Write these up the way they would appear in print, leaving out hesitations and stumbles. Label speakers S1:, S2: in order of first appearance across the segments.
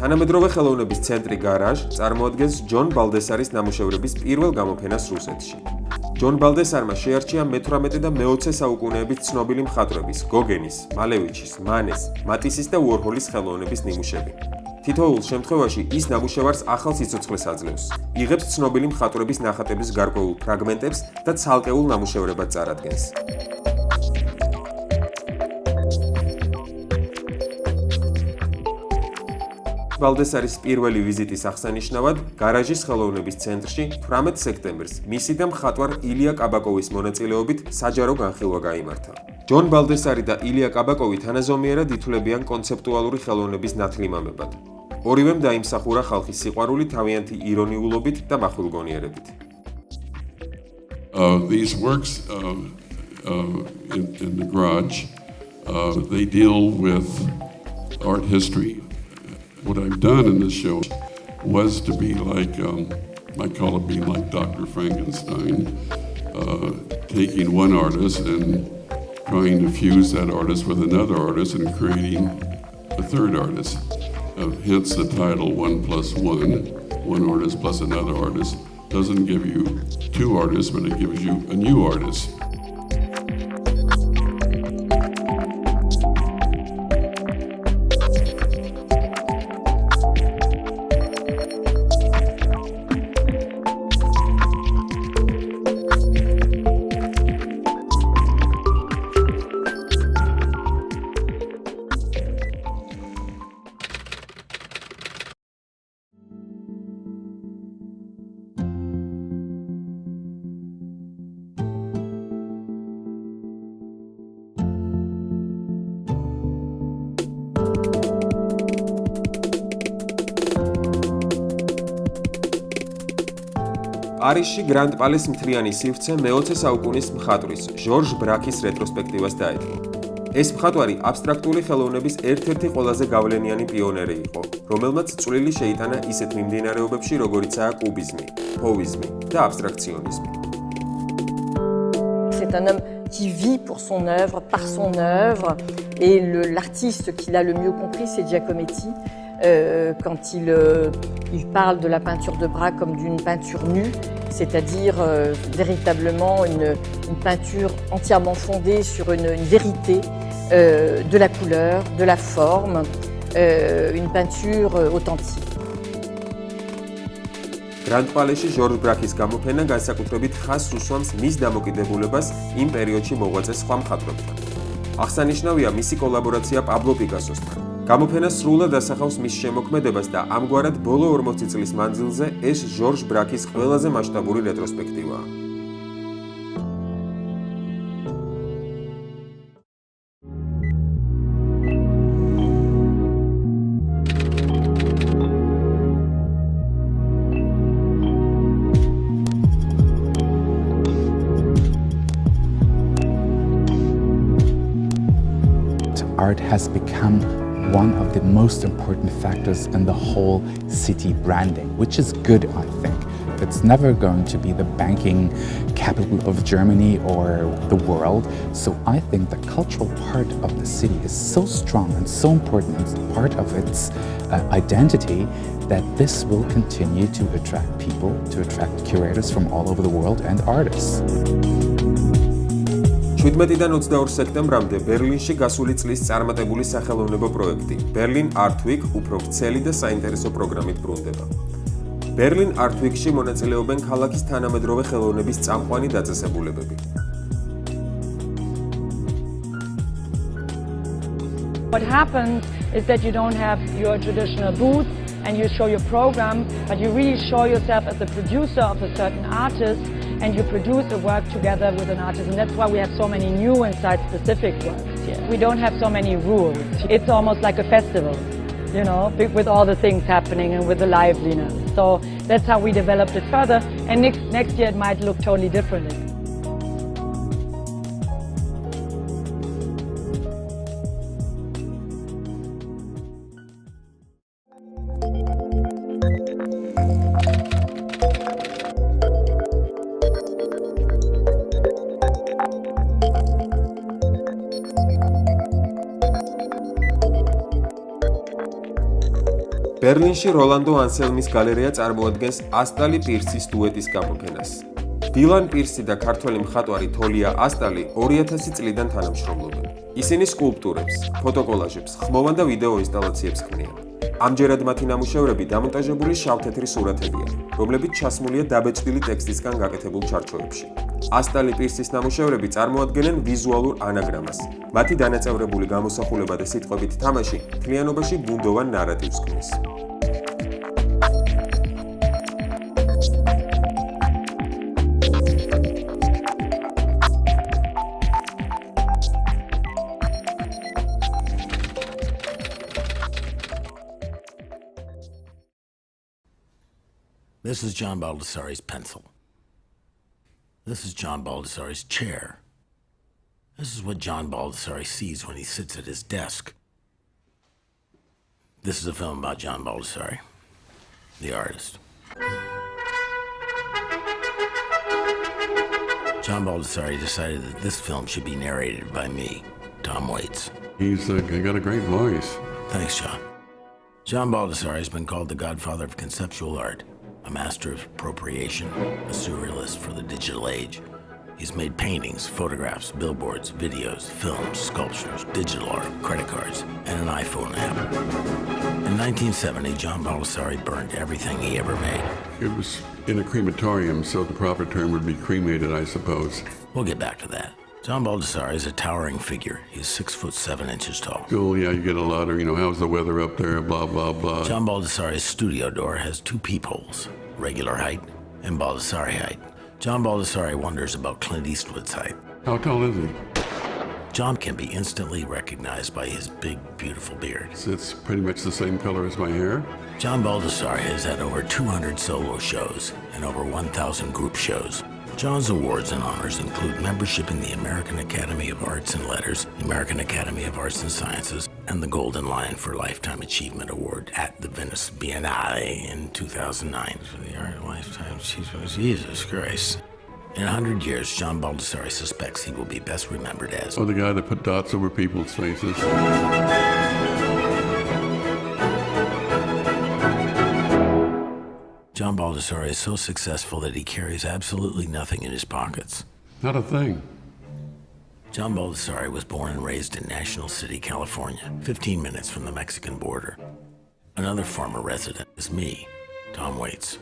S1: თანამედროვე ხელოვნების ცენტრი გარაჟ წარმოადგენს ჯონ ბალდესარის ნამუშევრების პირველ გამოფენას რუსეთში. ჯონ ბალდესარმა შეარჩია მე-18 და მე-20 საუკუნეების ცნობილი მხატვრების გოგენის, მალევიჩის, მანეს, მატისის და უორჰოლის ხელოვნების ნიმუშები. თითოეულ შემთხვევაში ის ნამუშევარს ახალ სიცოცხლეს აძლევს. იღებს ცნობილი მხატვრების ნახატების გარკვეულ ფრაგმენტებს და ცალკეულ ნამუშევრებად წარადგენს. ბალდესარის პირველი ვიზიტის აღსანიშნავად გარაჟის ხელოვნების ცენტრში 18 სექტემბერს მისი და მხატვარ ილია კაბაკოვის მონაწილეობით საჯარო განხილვა გაიმართა. ჯონ ბალდესარი და ილია კაბაკოვი თანაზომიერად ითვლებიან კონცეპტუალური ხელოვნების ნათლიმამებად. ორივემ დაიმსახურა ხალხის სიყვარული თავიანთი ირონიულობით და მახვილგონიერებით.
S2: These works in the garage, they deal with art history. What I've done in this show was to be like, I call it being like Dr. Frankenstein, taking one artist and trying to fuse that artist with another artist and creating a third artist. Hence the title 1+1, one artist plus another artist. Doesn't give you two artists, but it gives you a new artist.
S1: პარიზში გრანდ პალეს მთლიანი სივრცე მე-20 საუკუნის მხატვრის ჟორჟ ბრაკის რეტროსპექტივას დაეთმო. ეს მხატვარი აბსტრაქტული ხელოვნების ერთ-ერთი ყველაზე გავლენიანი პიონერი იყო, რომელმაც წვლილი შეიტანა ისეთ მიმდინარეობებში, როგორიცაა კუბიზმი, ფოვიზმი და აბსტრაქციონიზმი.
S3: C'est un homme qui vit pour son œuvre, par son œuvre, et l'artiste qui l'a le mieux compris, c'est Giacometti. Quand il parle de la peinture de Braque comme d'une peinture nue, c'est-à-dire véritablement une peinture entièrement fondée sur une vérité de la couleur, de la forme, une peinture authentique.
S1: გრანდ პალეში ჟორჟ ბრაკის გამოფენა განსაკუთრებით ხაზს უსვამს მის დამოკიდებულებას იმ პერიოდში მოღვაწე სხვა მხატვრებთან. აღსანიშნავია მისი კოლაბორაცია პაბლო პიკასოსთან. გამოფენა სრულად ასახავს მის შემოქმედებას და ამგვარად ბოლო 40 წლის მანძილზე ეს ჟორჟ ბრაკის ყველაზე მასშტაბური რეტროსპექტივაა.
S4: Art has become one of the most important factors in the whole city branding, which is good, I think. It's never going to be the banking capital of Germany or the world. So I think the cultural part of the city is so strong and so important, it's part of its identity, that this will continue to attract people, to attract curators from all over the world and artists.
S1: 17-დან 22 სექტემბრამდე ბერლინში გასული წლის წარმატებული სახელოვნებო პროექტი Berlin Art Week უფრო ვრცელი და საინტერესო პროგრამით ბრუნდება. Berlin Art Week-ში მონაწილეობენ ქალაქის თანამედროვე ხელოვნების წამყვანი დაწესებულებები.
S5: What happens is that you don't have your traditional booth and you show your program, but you really show yourself as a producer of a certain artist, and you produce a work together with an artist, and that's why we have so many new and site-specific works here. We don't have so many rules. It's almost like a festival, you know, with all the things happening and with the liveliness. So that's how we developed it further, and next year it might look totally differently.
S1: ბერლინში როლანდო ანსელმის გალერეა წარმოადგენს ასტალი პირსის დუეტის გამოფენას. დილან პირსი და ქართველი მხატვარი თოლია ასტალი 2000 წლიდან თანამშრომლობენ. ისინი სკულპტურებს, ფოტოკოლაჟებს, ხმოვან და ვიდეო ინსტალაციებს ქმნიან. ამჯერად მათი ნამუშევრები დამონტაჟებული შავ-თეთრი სურათებია, რომლებიც ჩასმულია დაბეჭდილი ტექსტისგან გაკეთებულ ჩარჩოებში. ასტალი პირსის ნამუშევრები წარმოადგენენ ვიზუალურ ანაგრამას. მათი დანაწევრებული გამოსახულება და სიტყვებით თამაში მთლიანობაში ბუნდოვან ნარატივს ქმნის.
S6: This is John Baldessari's pencil. This is John Baldessari's chair. This is what John Baldessari sees when he sits at his desk. This is a film about John Baldessari, the artist. John Baldessari decided that this film should be narrated by me, Tom Waits.
S2: He's got a great voice.
S6: Thanks, John. John Baldessari has been called the godfather of conceptual art, a master of appropriation, a surrealist for the digital age. He's made paintings, photographs, billboards, videos, films, sculptures, digital art, credit cards, and an iPhone app. In 1970, John Baldessari burned everything he ever made.
S2: It was in a crematorium, so the proper term would be cremated, I suppose.
S6: We'll get back to that. John Baldessari is a towering figure. He's 6'7" tall.
S2: Cool, yeah, you get a lot of, how's the weather up there, blah, blah, blah.
S6: John Baldessari's studio door has 2 peepholes, regular height and Baldessari height. John Baldessari wonders about Clint Eastwood's height.
S2: How tall is he?
S6: John can be instantly recognized by his big, beautiful beard.
S2: It's pretty much the same color as my hair.
S6: John Baldessari has had over 200 solo shows and over 1,000 group shows. John's awards and honors include membership in the American Academy of Arts and Letters, the American Academy of Arts and Sciences, and the Golden Lion for Lifetime Achievement Award at the Venice Biennale in 2009. For the Art Lifetime Achievement, Jesus Christ. In 100 years, John Baldessari suspects he will be best remembered as...
S2: Oh, the guy that put dots over people's faces.
S6: John Baldessari is so successful that he carries absolutely nothing in his pockets.
S2: Not a thing.
S6: John Baldessari was born and raised in National City, California, 15 minutes from the Mexican border. Another former resident is me, Tom Waits.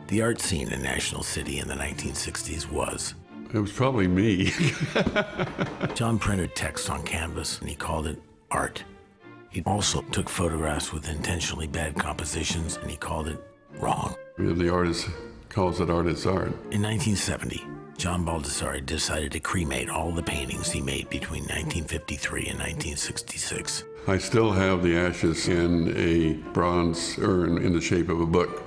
S6: The art scene in National City in the 1960s was...
S2: It was probably me.
S6: John printed text on canvas and he called it art. He also took photographs with intentionally bad compositions and he called it wrong.
S2: The artist calls it art, it's art.
S6: In 1970, John Baldessari decided to cremate all the paintings he made between 1953 and 1966.
S2: I still have the ashes in a bronze urn in the shape of a book,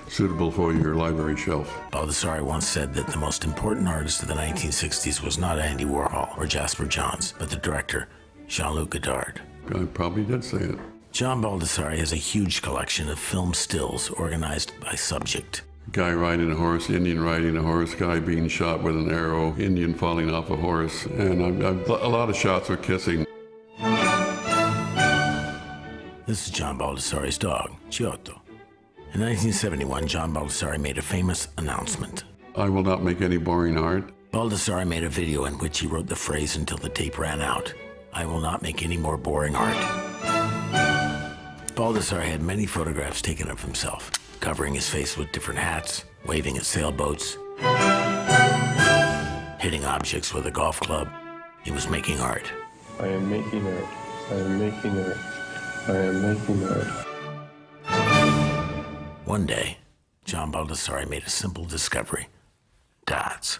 S2: suitable for your library shelf.
S6: Baldessari once said that the most important artist of the 1960s was not Andy Warhol or Jasper Johns, but the director, Jean-Luc Godard.
S2: I probably did say it.
S6: John Baldessari has a huge collection of film stills organized by subject.
S2: Guy riding a horse, Indian riding a horse, guy being shot with an arrow, Indian falling off a horse, and a lot of shots were kissing.
S6: This is John Baldessari's dog, Giotto. In 1971, John Baldessari made a famous announcement.
S2: I will not make any boring art.
S6: Baldessari made a video in which he wrote the phrase until the tape ran out. I will not make any more boring art. Baldessari had many photographs taken of himself, covering his face with different hats, waving at sailboats, hitting objects with a golf club. He was making art.
S7: I am making art. I am making art. I am making art.
S6: One day, John Baldessari made a simple discovery: dots.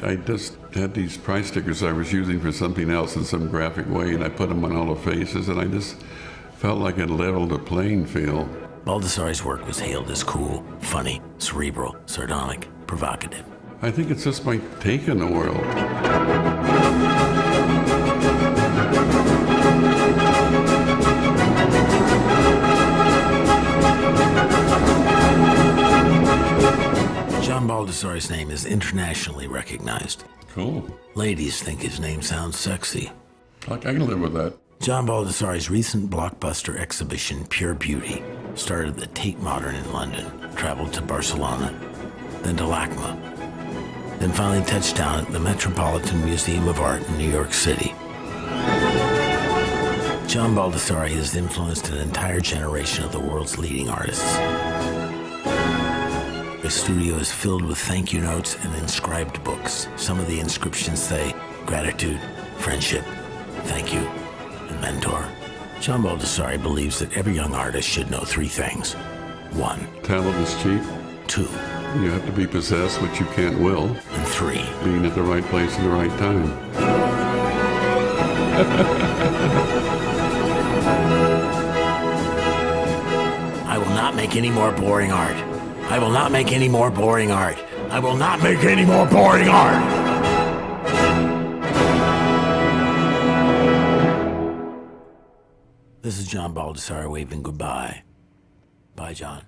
S2: I just had these price stickers I was using for something else in some graphic way, and I put them on all the faces, and I just felt like it leveled the playing field.
S6: Baldessari's work was hailed as cool, funny, cerebral, sardonic, provocative.
S2: I think it's just my take on the world.
S6: John Baldessari's name is internationally recognized.
S2: Cool.
S6: Ladies think his name sounds sexy.
S2: I can live with that.
S6: John Baldessari's recent blockbuster exhibition, Pure Beauty, started at the Tate Modern in London, traveled to Barcelona, then to LACMA, then finally touched down at the Metropolitan Museum of Art in New York City. John Baldessari has influenced an entire generation of the world's leading artists. His studio is filled with thank you notes and inscribed books. Some of the inscriptions say gratitude, friendship, thank you, and mentor. John Baldessari believes that every young artist should know three things. 1.
S2: Talent is cheap.
S6: 2.
S2: You have to be possessed, which you can't will.
S6: And 3.
S2: Being at the right place at the right time.
S6: I will not make any more boring art. I will not make any more boring art. I will not make any more boring art. This is John Baldessari waving goodbye. Bye, John.